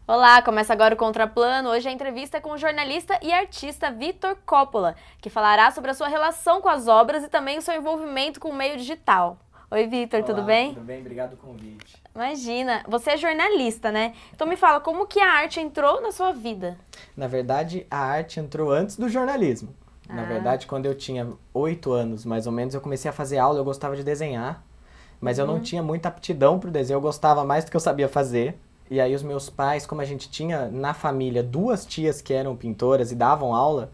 Olá, começa agora o Contraplano. Hoje a entrevista é com o jornalista e artista Vitor Coppola, que falará sobre a sua relação com as obras e também o seu envolvimento com o meio digital. Oi, Vitor, tudo Olá, bem? tudo bem? Obrigado pelo convite. Imagina, você é jornalista, né? Então me fala, como que a arte entrou na sua vida? Na verdade, a arte entrou antes do jornalismo. Na Ah. verdade, quando eu tinha 8 anos, mais ou menos, eu comecei a fazer aula, eu gostava de desenhar, mas eu não tinha muita aptidão para o desenho, eu gostava mais do que eu sabia fazer. E aí os meus pais, como a gente tinha na família duas tias que eram pintoras e davam aula,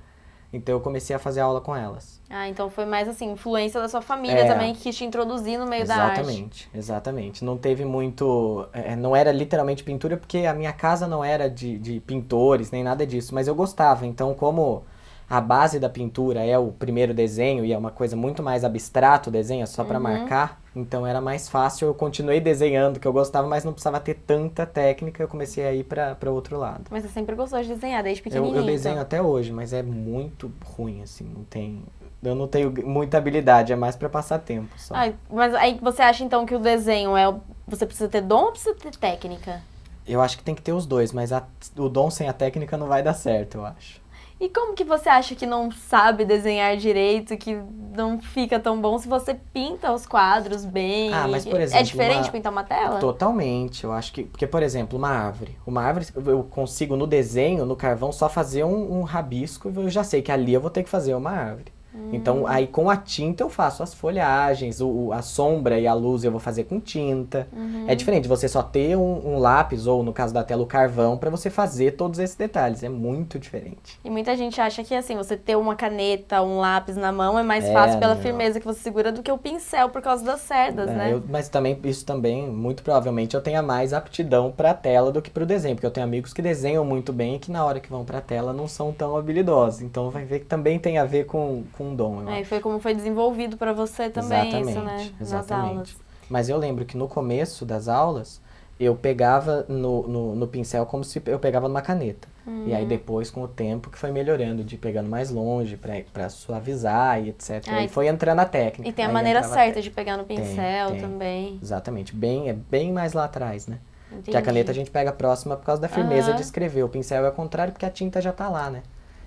então eu comecei a fazer aula com elas. Ah, então foi mais assim, influência da sua família É, também que quis te introduzir no meio da arte. exatamente. Não teve muito. Não era literalmente pintura, porque a minha casa não era de pintores, nem nada disso, mas eu gostava. Então, como a base da pintura é o primeiro desenho e é uma coisa muito mais abstrato o desenho, é só para marcar, então era mais fácil. Eu continuei desenhando, que eu gostava, mas não precisava ter tanta técnica, eu comecei a ir para outro lado. Mas você sempre gostou de desenhar, desde Eu pequenininho, desenho então. até hoje, mas é muito ruim, assim, não tem. Eu não tenho muita habilidade, é mais para passar tempo só. Ah, mas aí você acha então que o desenho é... Você precisa ter dom ou precisa ter técnica? Eu acho que tem que ter os dois, mas o dom sem a técnica não vai dar certo, eu acho. E como que você acha que não sabe desenhar direito, que não fica tão bom se você pinta os quadros bem? Ah, mas por É exemplo, diferente pintar uma tela? totalmente, eu acho que, porque por exemplo, uma árvore. Uma árvore eu consigo no desenho, no carvão, só fazer um rabisco, eu já sei que ali eu vou ter que fazer uma árvore. Então, aí com a tinta eu faço as folhagens, a sombra e a luz eu vou fazer com tinta. É diferente você só ter um lápis, ou no caso da tela, o carvão, para você fazer todos esses detalhes. É muito diferente. E muita gente acha que assim, você ter uma caneta, um lápis na mão é mais fácil pela não. firmeza que você segura do que o pincel por causa das cerdas, né? Mas também, isso também, muito provavelmente, eu tenha mais aptidão para a tela do que para o desenho, porque eu tenho amigos que desenham muito bem e que na hora que vão para a tela não são tão habilidosos. Então vai ver que também tem a ver com dom, eu É, e acho. foi como foi desenvolvido pra você também isso, né? Nas aulas. Mas eu lembro que no começo das aulas, eu pegava no pincel como se eu pegava numa caneta. E aí depois, com o tempo, que foi melhorando, de ir pegando mais longe, pra suavizar e etc. Ah, Aí foi entrando a técnica. E tem a Aí maneira entrava a certa técnica. de pegar no pincel Tem. também. Exatamente. É bem mais lá atrás, né? Entendi. Que a caneta a gente pega próxima por causa da firmeza Aham. de escrever. O pincel é ao contrário, porque a tinta já tá lá, né?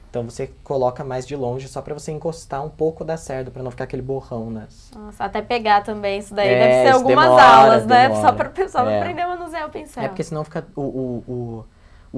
Então você coloca mais de longe só pra você encostar um pouco da cerda, pra não ficar aquele borrão nas... Nossa, até pegar também, isso daí É, deve ser isso algumas demora, aulas, né? Só demora. pra aprender a manusear o pincel. É porque senão fica o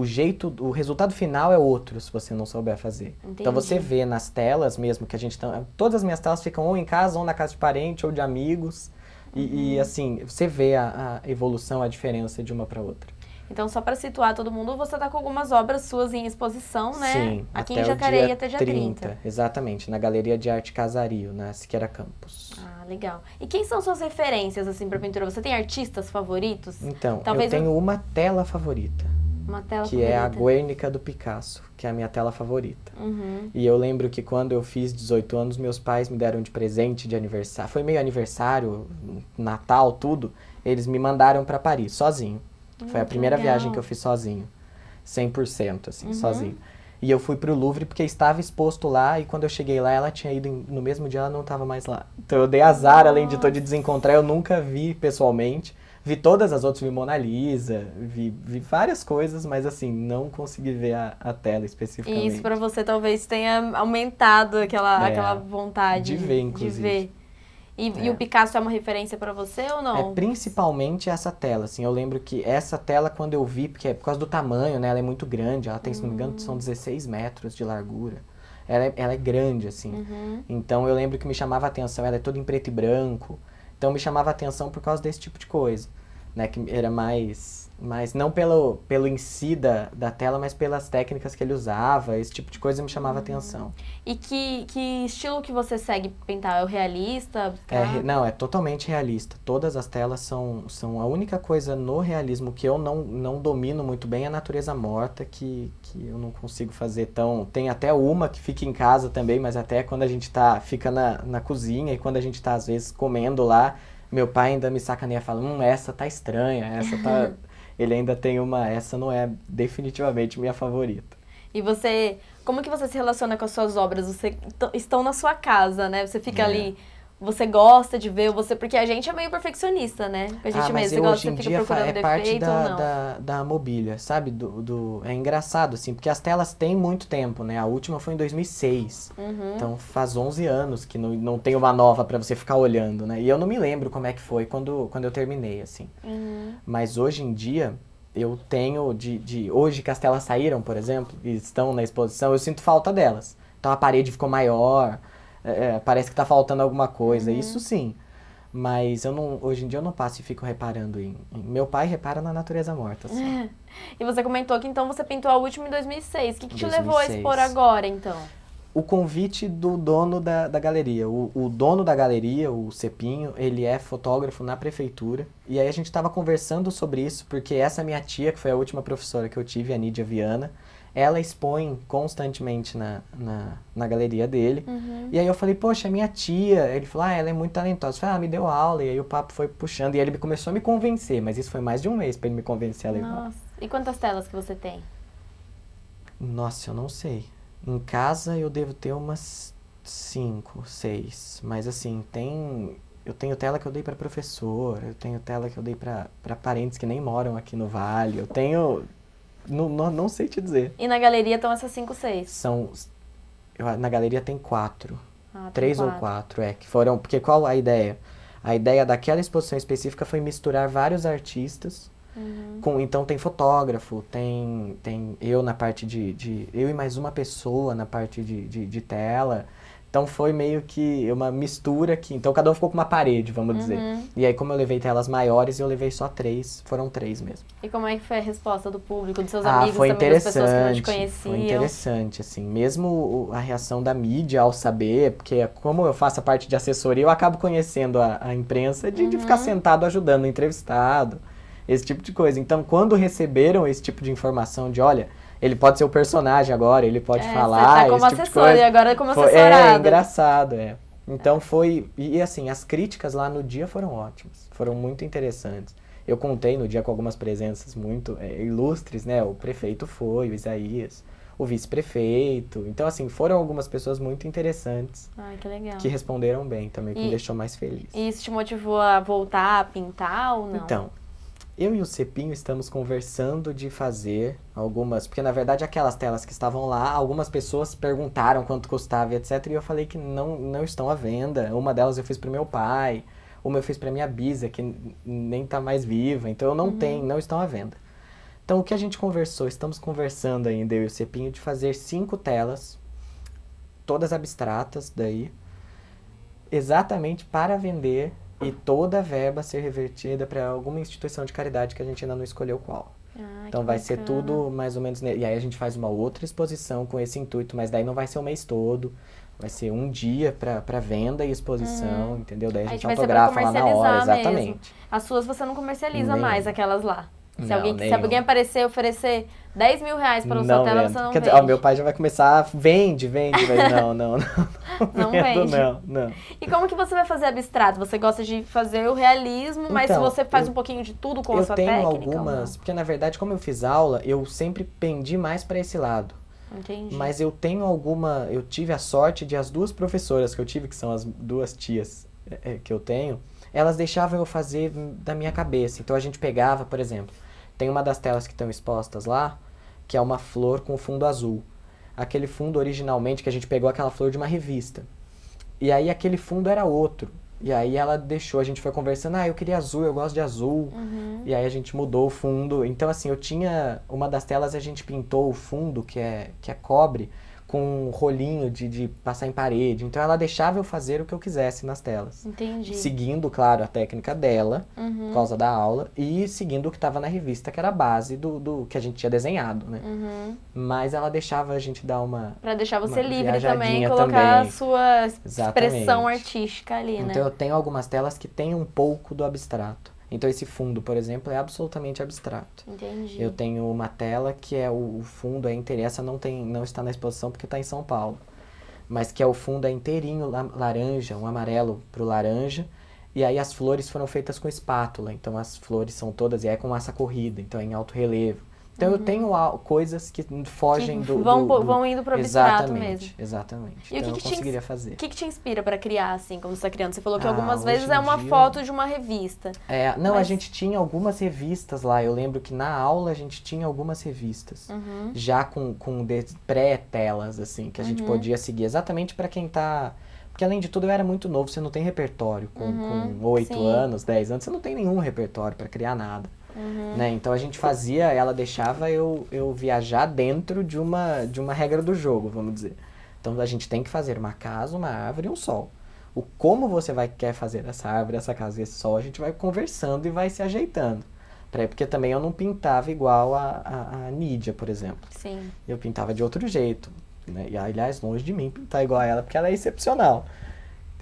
jeito, o resultado final é outro se você não souber fazer. Entendi. Então você vê nas telas mesmo que a gente tá, todas as minhas telas ficam ou em casa ou na casa de parente ou de amigos e assim, você vê a evolução, a diferença de uma para outra. Então, só pra situar todo mundo, você tá com algumas obras suas em exposição, né? Sim, Aqui até em o Jacareí dia até dia 30. exatamente, na Galeria de Arte Casario, na Siqueira Campos. Ah, legal. E quem são suas referências, assim, pra pintura? Você tem artistas favoritos? Então, Talvez eu tenho uma tela favorita, uma tela que favorita. é a Guernica do Picasso, que é a minha tela favorita. Uhum. E eu lembro que quando eu fiz 18 anos, meus pais me deram de presente de aniversário. Foi meio aniversário, Natal, tudo. Eles me mandaram para Paris, sozinho. Foi a Que primeira legal. viagem que eu fiz sozinho. 100%, assim, sozinho. E eu fui pro Louvre porque estava exposto lá, e quando eu cheguei lá, ela tinha ido, no mesmo dia ela não estava mais lá. Então eu dei azar, além de todo de desencontrar, eu nunca vi pessoalmente. Vi todas as outras, vi Mona Lisa, vi várias coisas, mas assim, não consegui ver a tela especificamente. E isso pra você talvez tenha aumentado aquela vontade de ver, inclusive. de ver. E o Picasso é uma referência pra você ou não? É principalmente essa tela, assim, eu lembro que essa tela quando eu vi, porque é por causa do tamanho, né, ela é muito grande, ela tem, se não me engano, são 16 metros de largura, ela é grande, assim, então eu lembro que me chamava a atenção, ela é toda em preto e branco, então me chamava a atenção por causa desse tipo de coisa, né, que era mais não pelo em si da tela, mas pelas técnicas que ele usava, esse tipo de coisa me chamava a atenção. E que estilo que você segue pintar? É o realista? Não, é totalmente realista. Todas as telas são a única coisa no realismo que eu não domino muito bem é a natureza morta, que eu não consigo fazer tão... Tem até uma que fica em casa também, mas até quando a gente fica na cozinha e quando a gente tá, às vezes, comendo lá, meu pai ainda me sacaneia e fala, essa tá estranha, essa tá... Ele ainda tem essa não é definitivamente minha favorita. E você, como que você se relaciona com as suas obras? Você estão na sua casa, né? Você fica ali você gosta de ver, porque a gente é meio perfeccionista, né? A gente mas mesmo, você hoje em fica dia procurando é parte defeito ou não? da mobília, sabe? É engraçado, assim, porque as telas têm muito tempo, né? A última foi em 2006, então faz 11 anos que não tem uma nova pra você ficar olhando, né? E eu não me lembro como é que foi quando eu terminei, assim. Mas hoje em dia, eu tenho, hoje que as telas saíram, por exemplo, e estão na exposição, eu sinto falta delas. Então a parede ficou maior, parece que tá faltando alguma coisa, isso sim. Mas hoje em dia eu não passo e fico reparando Meu pai repara na natureza morta, assim. E você comentou que então você pintou a última em 2006. O que te 2006. levou a expor agora, então? O convite do dono da galeria. O dono da galeria, o Cepinho, ele é fotógrafo na prefeitura. E aí a gente estava conversando sobre isso, porque essa minha tia, que foi a última professora que eu tive, a Nídia Viana, ela expõe constantemente na galeria dele. E aí eu falei, poxa, minha tia. Ele falou, ela é muito talentosa. Eu falei, me deu aula. E aí o papo foi puxando. E ele começou a me convencer, mas isso foi mais de um mês para ele me convencer a levar. Nossa, e quantas telas que você tem? Nossa, eu não sei. Em casa eu devo ter umas 5, 6. Mas assim, eu tenho tela que eu dei para professor, eu tenho tela que eu dei para parentes que nem moram aqui no Vale. Eu tenho... Não sei te dizer. E na galeria estão essas 5, 6? Na galeria tem 4. Tem 3 ou 4, que foram... Porque qual a ideia? A ideia daquela exposição específica foi misturar vários artistas. Então tem fotógrafo, tem eu na parte eu e mais uma pessoa na parte de tela. Então foi meio que uma mistura aqui. Então cada um ficou com uma parede, vamos dizer. E aí como eu levei telas maiores, eu levei só 3. Foram 3 mesmo. E como é que foi a resposta do público, dos seus amigos, foi também das pessoas que não te interessante. conheciam? Foi interessante, assim. Mesmo a reação da mídia ao saber, porque como eu faço a parte de assessoria, eu acabo conhecendo a imprensa de ficar sentado ajudando o entrevistado. Esse tipo de coisa. Então, quando receberam esse tipo de informação de, olha, ele pode ser o personagem agora, ele pode falar, você tá como esse tipo de assessor coisa. e agora como assessorado. É engraçado, Então foi... E assim, as críticas lá no dia foram ótimas. Foram muito interessantes. Eu contei no dia com algumas presenças muito ilustres, né? O prefeito foi, o Isaías, o vice-prefeito. Então, assim, foram algumas pessoas muito interessantes. Ai, que legal. Que responderam bem também, que me deixou mais feliz. E isso te motivou a voltar a pintar ou não? Então... Eu e o Cepinho estamos conversando de fazer algumas... Porque, na verdade, aquelas telas que estavam lá, algumas pessoas perguntaram quanto custava e etc. E eu falei que não estão à venda. Uma delas eu fiz para o meu pai, uma eu fiz para minha bisa, que nem está mais viva. Então, eu não estão à venda. Então, o que a gente conversou? Estamos conversando ainda, eu e o Cepinho, de fazer 5 telas, todas abstratas daí, exatamente para vender... E toda a verba ser revertida para alguma instituição de caridade que a gente ainda não escolheu qual. Então vai ser tudo mais ou menos... E aí a gente faz uma outra exposição com esse intuito, mas daí não vai ser o mês todo. Vai ser um dia para venda e exposição, entendeu? Daí a gente autografa lá na hora, exatamente. Mesmo. As suas você não comercializa mais, aquelas lá. Se Não, alguém aparecer e oferecer 10 mil reais para sua tela, você não Quer vende. dizer, meu pai já vai começar, vende, mas não. Não vendo, vende. Não. E como que você vai fazer abstrato? Você gosta de fazer o realismo, mas Então, você faz um pouquinho de tudo com a sua técnica? Eu tenho algumas, porque na verdade, como eu fiz aula, eu sempre pendi mais para esse lado. Entendi. Mas eu tive a sorte de as 2 professoras que eu tive, que são as 2 tias que eu tenho, elas deixavam eu fazer da minha cabeça. Então a gente pegava, por exemplo, tem uma das telas que estão expostas lá, que é uma flor com fundo azul. Aquele fundo originalmente, que a gente pegou aquela flor de uma revista. E aí aquele fundo era outro. E aí ela deixou, a gente foi conversando, eu queria azul, eu gosto de azul. E aí a gente mudou o fundo. Então assim, uma das telas a gente pintou o fundo, que é cobre, com um rolinho de passar em parede. Então ela deixava eu fazer o que eu quisesse nas telas. Entendi. Seguindo, claro, a técnica dela, por causa da aula, e seguindo o que estava na revista, que era a base do que a gente tinha desenhado, né? Mas ela deixava a gente dar pra deixar você livre também, viajadinha colocar a sua Exatamente. expressão artística ali, né? Então eu tenho algumas telas que têm um pouco do abstrato. Então esse fundo, por exemplo, é absolutamente abstrato. Entendi. Eu tenho uma tela que é o fundo essa não está na exposição porque está em São Paulo. Mas que o fundo é inteirinho laranja, um amarelo pro laranja. E aí as flores foram feitas com espátula. Então as flores são todas, e é com massa corrida, então é em alto relevo. Então eu tenho coisas que fogem Que vão indo pro abstrato mesmo. Exatamente. E então o que eu conseguiria fazer. O que te inspira para criar, assim, quando você tá criando? Você falou que algumas hoje vezes em é uma dia- foto de uma revista. Não, a Mas- gente tinha algumas revistas lá. Eu lembro que na aula a gente tinha algumas revistas. Já com pré-telas, assim, que a gente podia seguir. Exatamente para quem tá... Porque além de tudo eu era muito novo, você não tem repertório. Com 8 sim. anos, 10 anos, você não tem nenhum repertório para criar nada. Né? Então a gente fazia, ela deixava eu viajar dentro de uma regra do jogo, vamos dizer. Então a gente tem que fazer uma casa, uma árvore e um sol. O como você quer fazer essa árvore, essa casa e esse sol, a gente vai conversando e vai se ajeitando. Porque também eu não pintava igual a Nídia, por exemplo. Sim. Eu pintava de outro jeito. Né? E aliás, longe de mim pintar igual a ela, porque ela é excepcional.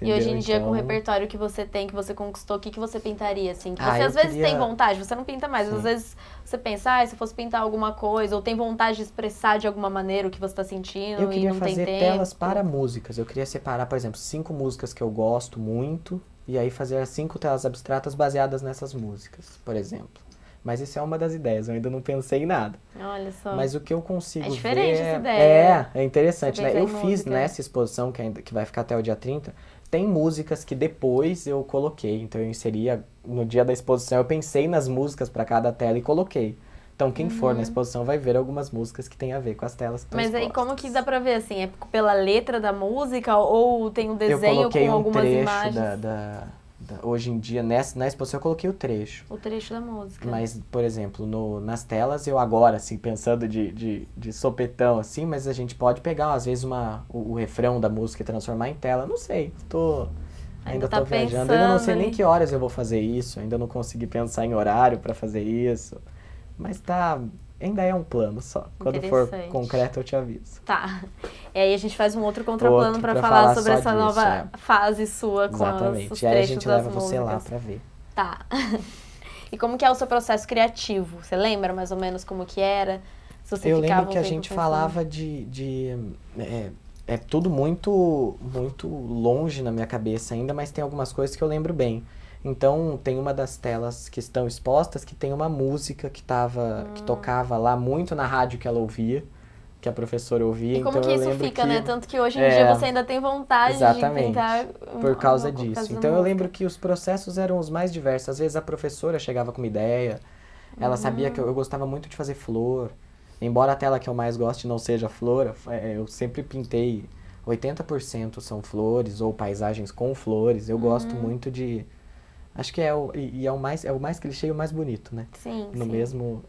E hoje em dia, com o Então, repertório que você tem, que você conquistou, o que você pintaria, assim? Que Ah, você eu às vezes queria- tem vontade, você não pinta mais, mas às Sim. vezes você pensa, se eu fosse pintar alguma coisa, ou tem vontade de expressar de alguma maneira o que você tá sentindo Eu e queria não tem fazer tempo. telas para músicas. Eu queria separar, por exemplo, 5 músicas que eu gosto muito, e aí fazer as 5 telas abstratas baseadas nessas músicas, por exemplo. Mas isso é uma das ideias, eu ainda não pensei em nada. Olha só. Mas o que eu consigo É diferente ver essa ideia. é interessante, Você né? pensar Eu em fiz música. nessa exposição que vai ficar até o dia 30, tem músicas que depois eu coloquei. Então eu inseria, no dia da exposição, eu pensei nas músicas para cada tela e coloquei. Então quem for na exposição vai ver algumas músicas que tem a ver com as telas que estão Mas aí expostas. como que dá pra ver, assim? É pela letra da música ou tem um Eu desenho coloquei com um algumas trecho imagens? hoje em dia, na exposição eu coloquei o trecho. O trecho da música. Mas, por exemplo, nas telas, eu agora, assim, pensando de sopetão, assim, mas a gente pode pegar, às vezes, o refrão da música e transformar em tela. Não sei, ainda tá tô viajando. pensando Ainda não sei nem ali. que horas eu vou fazer isso, ainda não consegui pensar em horário pra fazer isso. Mas ainda é um plano só. Quando for Interessante. concreto, eu te aviso. Tá. E aí a gente faz um outro contraplano Outro pra pra falar falar sobre só essa disso, nova fase sua com Exatamente. os E aí a trechos gente das leva você lá músicas. pra ver. Tá. E como que é o seu processo criativo? Você lembra mais ou menos como que era? Se você Eu ficava lembro um que a tempo gente pensando. falava é tudo muito, muito longe na minha cabeça ainda, mas tem algumas coisas que eu lembro bem. Então, tem uma das telas que estão expostas que tem uma música que tocava lá muito na rádio que ela ouvia, que a professora ouvia. E como então que eu isso lembro fica, né? Tanto que hoje em dia você ainda tem vontade Exatamente, de pintar por causa por disso. causa da Então eu música. lembro que os processos eram os mais diversos. Às vezes a professora chegava com uma ideia, ela sabia que eu gostava muito de fazer flor. Embora a tela que eu mais goste não seja flor, eu sempre pintei 80% são flores ou paisagens com flores. Eu gosto muito de... Acho que é o mais clichê e o mais bonito, né? Sim, No sim. mesmo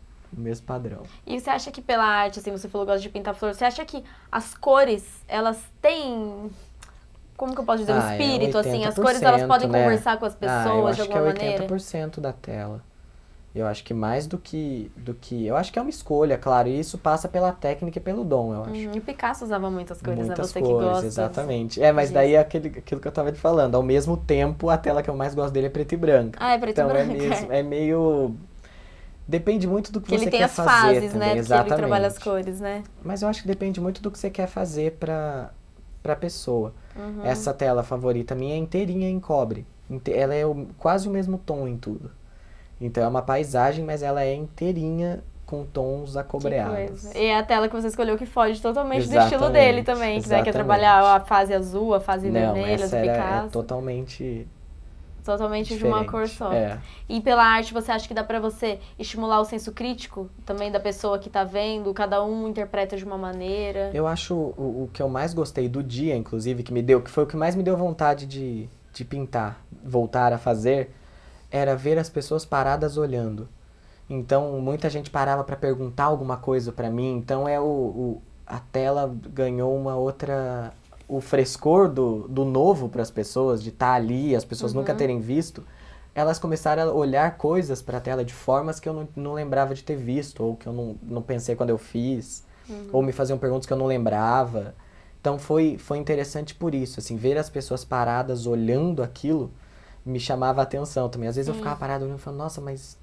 padrão. E você acha que pela arte, assim, você falou que gosta de pintar flor, você acha que as cores, elas têm... Como que eu posso dizer? Um É espírito, assim? As 80%, cores, elas podem né? conversar com as eu pessoas de acho que é alguma maneira? 80% da tela. Eu acho que mais do que... Eu acho que é uma escolha, claro. E isso passa pela técnica e pelo dom, eu acho. E o Picasso usava muitas cores, né? Muitas Você cores, que gosta. exatamente. Mas disso. daí é aquilo que eu tava te falando. Ao mesmo tempo, a tela que eu mais gosto dele é preto e branco. Ah, é preto Então e branco. é meio... Depende muito do que Que você ele tem quer as fazer fases, também. né? Porque Exatamente. ele trabalha as cores, né? Mas eu acho que depende muito do que você quer fazer pra pessoa. Essa tela favorita minha é inteirinha em cobre. Ela é quase o mesmo tom em tudo. Então é uma paisagem, mas ela é inteirinha com tons Que acobreados. coisa. E é a tela que você escolheu que foge totalmente do Exatamente, estilo dele também. Que quer trabalhar a fase azul, a fase Não, vermelha do essa é Picasso. totalmente Totalmente de uma cor diferente. só. É. E pela arte, você acha que dá pra você estimular o senso crítico também da pessoa que tá vendo? Cada um interpreta de uma maneira. Eu acho o que eu mais gostei do dia, inclusive, que foi o que mais me deu vontade de pintar, voltar a fazer, era ver as pessoas paradas olhando. Então, muita gente parava para perguntar alguma coisa para mim. Então, a tela ganhou uma outra... O frescor do novo para as pessoas, de estar ali, as pessoas nunca terem visto. Elas começaram a olhar coisas para a tela de formas que eu não lembrava de ter visto, ou que eu não pensei quando eu fiz, ou me faziam perguntas que eu não lembrava. Então, foi interessante por isso, assim, ver as pessoas paradas olhando aquilo me chamava a atenção também. Às vezes eu ficava parado olhando e falando, nossa, mas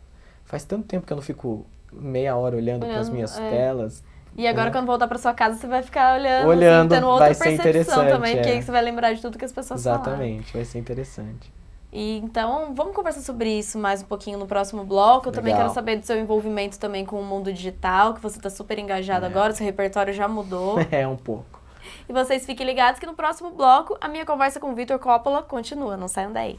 faz tanto tempo que eu não fico meia hora olhando para as minhas telas. E agora, quando voltar pra sua casa, você vai ficar olhando, Olhando, assim, tendo outra vai ser percepção interessante, também, porque aí você vai lembrar de tudo que as pessoas falaram. Exatamente, vai ser interessante. E então, vamos conversar sobre isso mais um pouquinho no próximo bloco. Eu também Legal. quero saber do seu envolvimento também com o mundo digital, que você está super engajado agora, seu repertório já mudou. É, um pouco. E vocês fiquem ligados que no próximo bloco a minha conversa com o Vitor Coppola continua. Não saiam daí.